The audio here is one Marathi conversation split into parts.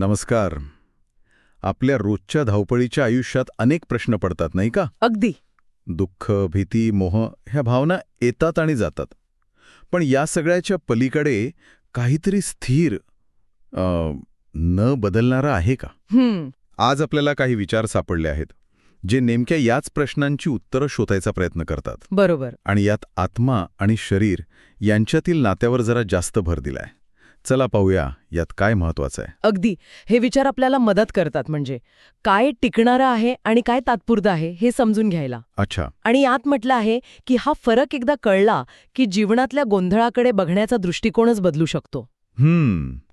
नमस्कार. आपल्या रोजच्या धावपळीच्या आयुष्यात अनेक प्रश्न पडतात नाही का? अगदी. दुःख, भीती, मोह ह्या भावना येतात आणि जातात. पण या सगळ्याच्या पलीकडे काहीतरी स्थिर न बदलणारं आहे का? आज आपल्याला काही विचार सापडले आहेत जे नेमक्या याच प्रश्नांची उत्तरं शोधायचा प्रयत्न करतात. बरोबर. आणि यात आत्मा आणि शरीर यांच्यातील नात्यावर जरा जास्त भर दिलाय. चला पाहूया यात काय महत्वाचं आहे. अगदी. हे विचार आपल्याला मदत करतात, म्हणजे काय टिकणारं आहे आणि काय तात्पुरतं आहे हे समजून घ्यायला. अच्छा. आणि यात म्हटलं आहे की हा फरक एकदा कळला की जीवनातल्या गोंधळाकडे बघण्याचा दृष्टिकोनच बदलू शकतो.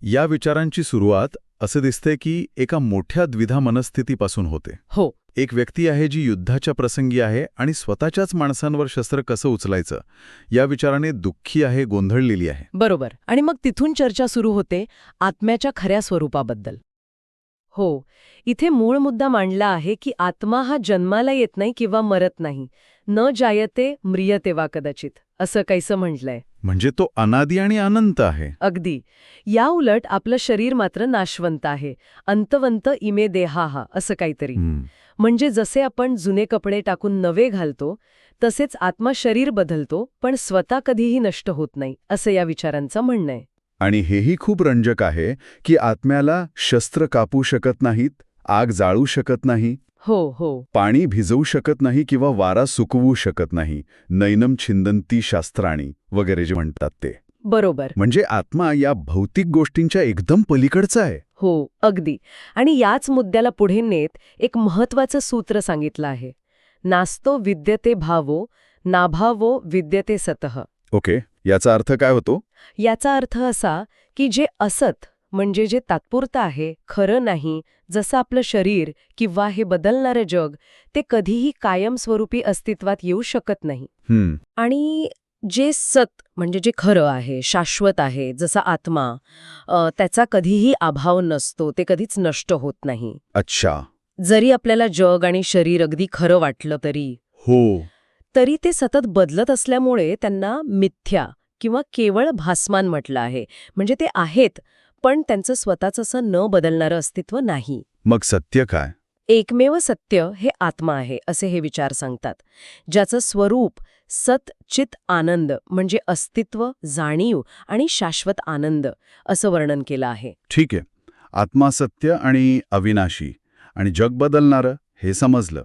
या विचारांची सुरुवात असं दिसते की एका मोठ्या द्विधा मनस्थितीपासून होते. हो. एक व्यक्ती आहे जी युद्धाच्या प्रसंगी आहे आणि स्वतःच्याच माणसांवर शस्त्र कसं उचलायचं या विचाराने दुःखी आहे, गोंधळलेली आहे. बरोबर. आणि मग तिथून चर्चा सुरू होते आत्म्याच्या खऱ्या स्वरूपाबद्दल. हो, इथे मूळ मुद्दा मांडला आहे की आत्मा हा जन्माला येत नाही किंवा मरत नाही. न जायते म्रियते वा कदाचित, असं काहीसं म्हटलंय. म्हणजे तो अनादी आणि अनंत आहे. अगदी. या उलट आपलं शरीर मात्र नाशवंत आहे. अंतवंत इमे देहाहा असं काहीतरी. म्हणजे जसे आपण जुने कपडे टाकून नवे घालतो तसेच आत्मा शरीर बदलतो, पण स्वतः कधीही नष्ट होत नाही, असं या विचारांचं म्हणणं आहे. आणि हेही खूप रंजक आहे की आत्म्याला शस्त्र कापू शकत नाहीत, आग जाळू शकत नाही, हो, पाणी भिजवू शकत नाही किंवा वारा सुकवू शकत नाही. नैनम छिंदंती शास्त्राणी वगैरे जे म्हणतात ते. बरोबर. म्हणजे आत्मा या भौतिक गोष्टींच्या एकदम पलीकडचा आहे. हो, अगदी. आणि याच मुद्द्याला पुढे नेत एक महत्वाचं सूत्र सांगितलं आहे. नास्तो विद्यते भावो, नाभावो विद्यते सतः. ओके, याचा अर्थ काय होतो? याचा अर्थ असा की जे असत म्हणजे जे तात्पुरतं आहे, खरं नाही, जसं आपलं शरीर किंवा हे बदलणारं जग, ते कधीही कायमस्वरूपी अस्तित्वात येऊ शकत नाही. आणि जे सत म्हणजे जे खरं आहे, शाश्वत आहे, जसा आत्मा, त्याचा कधीही अभाव नसतो, ते कधीच नष्ट होत नाही. अच्छा. जरी आपल्याला जग आणि शरीर अगदी खरं वाटलं तरी ते सतत बदलत असल्यामुळे त्यांना मिथ्या किंवा केवळ भासमान म्हटलं आहे. म्हणजे ते आहेत, पण त्यांचं स्वतःचं असं न बदलणारं अस्तित्व नाही. मग सत्य काय? एकमेव सत्य हे आत्मा आहे, असे हे विचार सांगतात. ज्याचं स्वरूप सत चित आनंद म्हणजे अस्तित्व, जाणीव आणि शाश्वत आनंद असं वर्णन केलं आहे. ठीक आहे. आत्मा सत्य आणि अविनाशी आणि जग बदलणारं हे समजलं.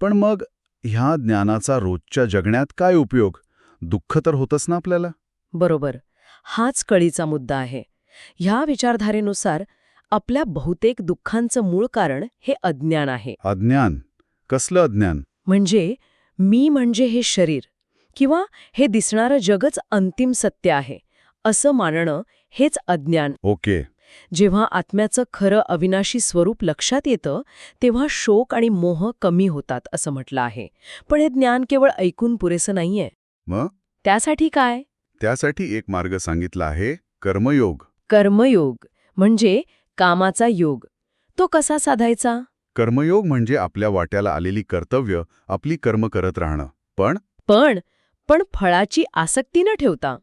पण मग ह्या ज्ञानाचा रोजच्या जगण्यात काय उपयोग? दुःख तर होतच ना आपल्याला. बरोबर. हाच कळीचा मुद्दा आहे. ह्या विचारधारेनुसार आपल्या बहुतेक दुःखांचं मूळ कारण हे अज्ञान आहे. अज्ञान? कसलं अज्ञान? म्हणजे मी म्हणजे हे शरीर किंवा हे दिसणारं जगच अंतिम सत्य आहे असं मानणं हेच अज्ञान. ओके. जेव्हा आत्म्याचं खरं अविनाशी स्वरूप लक्षात येतं तेव्हा शोक आणि मोह कमी होतात असं म्हटलं आहे. पण हे ज्ञान केवळ ऐकून पुरेसं नाहीये. मग त्यासाठी काय? त्यासाठी एक मार्ग सांगितला आहे, कर्मयोग. कर्मयोग म्हणजे कामाचा योग. तो कसा साधायचा? कर्मयोग म्हणजे आपल्या वाट्याला आलेली कर्तव्य, आपली कर्म करत राहणं. पण फळाची आसक्ती न ठेवता.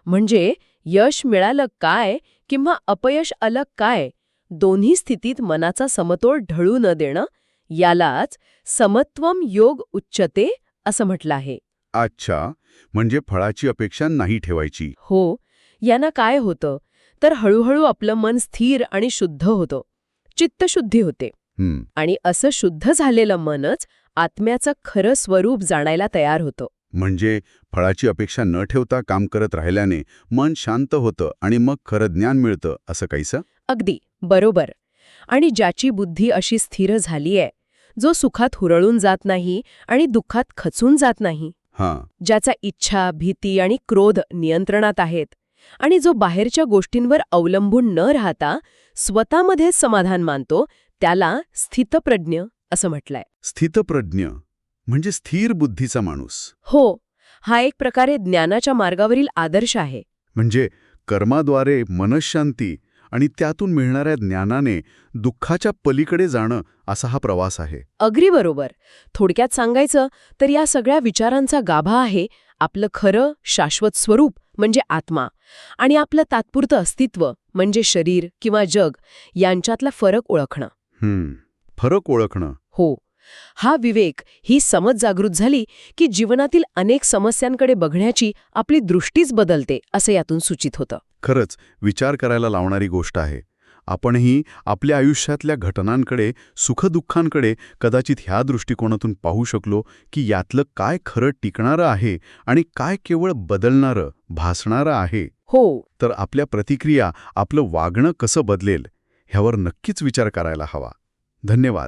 म्हणजे यश मिळालं काय किंवा अपयश आलं काय, दोन्ही स्थितीत मनाचा समतोल ढळू न देणं, यालाच समत्वम योग उच्यते असं म्हटलं आहे. अच्छा, म्हणजे फळाची अपेक्षा नाही ठेवायची. हो. यानं काय होतं तर हळूहळू आपलं मन स्थिर आणि शुद्ध होतं, चित्तशुद्धी होते. आणि असं शुद्ध झालेलं मनच आत्म्याचं खरं स्वरूप जाणायला तयार होतं. म्हणजे फळाची अपेक्षा न ठेवता काम करत राहिल्याने मन शांत होतं आणि मग खरं ज्ञान मिळतं, असं काहीसं? अगदी बरोबर. आणि ज्याची बुद्धी अशी स्थिर झालीय, जो सुखात हुरळून जात नाही आणि दुःखात खचून जात नाही, ज्याचा इच्छा, भीती आणि क्रोध नियंत्रणात आहेत, आणि जो बाहेरच्या गोष्टींवर अवलंबून न राहता स्वतःमध्येच समाधान मानतो, त्याला स्थितप्रज्ञ असं म्हटलंय. स्थितप्रज्ञ म्हणजे स्थिर बुद्धीचा माणूस. हो. हा एक प्रकारे ज्ञानाच्या मार्गावरील आदर्श आहे. म्हणजे कर्माद्वारे मनःशांती आणि त्यातून मिळणाऱ्या ज्ञानाने दुःखाच्या पलीकडे जाणं, असा हा प्रवास आहे. अगदी बरोबर. थोडक्यात सांगायचं तर या सगळ्या विचारांचा गाभा आहे आपलं खरं शाश्वत स्वरूप म्हणजे आत्मा आणि आपलं तात्पुरतं अस्तित्व म्हणजे शरीर किंवा जग यांच्यातला फरक ओळखणं. फरक ओळखणं. हो, हा विवेक, ही समज जागृत झाली की जीवनातील अनेक समस्यांकडे बघण्याची आपली दृष्टीच बदलते असं यातून सूचित होतं. खरंच विचार करायला लावणारी गोष्ट आहे. आपणही आपल्या आयुष्यातल्या घटनांकडे, सुखदुःखांकडे कदाचित ह्या दृष्टिकोनातून पाहू शकलो की यातलं काय खरं टिकणारं आहे आणि काय केवळ बदलणारं, भासणारं आहे. हो. तर आपल्या प्रतिक्रिया, आपलं वागणं कसं बदलेल ह्यावर नक्कीच विचार करायला हवा. धन्यवाद.